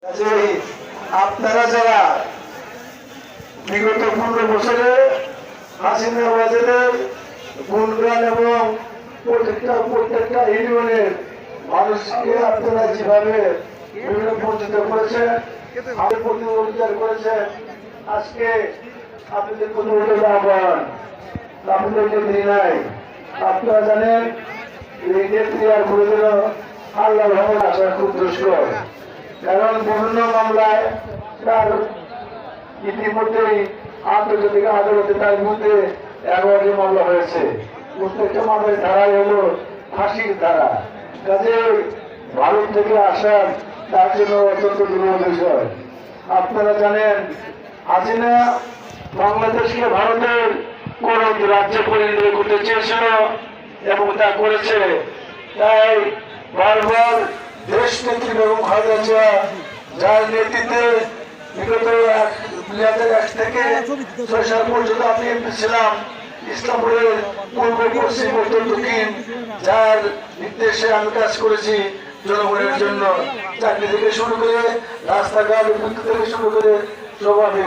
আপনারা যারা বিগত 15 বছরে হাসিনা বাজারের গুণগান এবং প্রত্যেকটা ইউনিয়নের মানুষকে আপনারা যেভাবে বিভিন্ন বঞ্চিত করেছেন, আমাদের প্রতি অধিকার করেছেন, আজকে আপনাদের প্রতি আহ্বান, আপনাদেরকে দিই নাই। আপনারা জানেন এই যে ক্রিয়ার করে দিল আল্লাহ ভবন আসা খুব দুষ্কর, কারণ বিভিন্ন মামলায় তার ইতিমধ্যেই আন্তর্জাতিক আদালতে তার মধ্যে 11টি মামলা হয়েছে। প্রত্যেকটা মামলার ধারাই হলো ফাঁসির ধারা। কাজে ভারত থেকে আসার তার জন্য অত্যন্ত দুর্বল বিষয়। আপনারা জানেন হাসিনা বাংলাদেশকে ভারতের কোন রাজ্যে পরিণত করতে চেয়েছিল এবং তা করেছে। তাই বারবার দেশ নেত্রী বেগম খালেদা জিয়া, যার নেতৃত্বে বিগত 2001 থেকে 6 সাল পর্যন্ত আমি এমপি ছিলাম, ইসলামপুরের পূর্ব পশ্চিম উত্তর দক্ষিণ, যার নির্দেশে আমি কাজ করেছি জনগণের জন্য, চাকরি থেকে শুরু করে রাস্তাঘাট থেকে শুরু করে সব আমি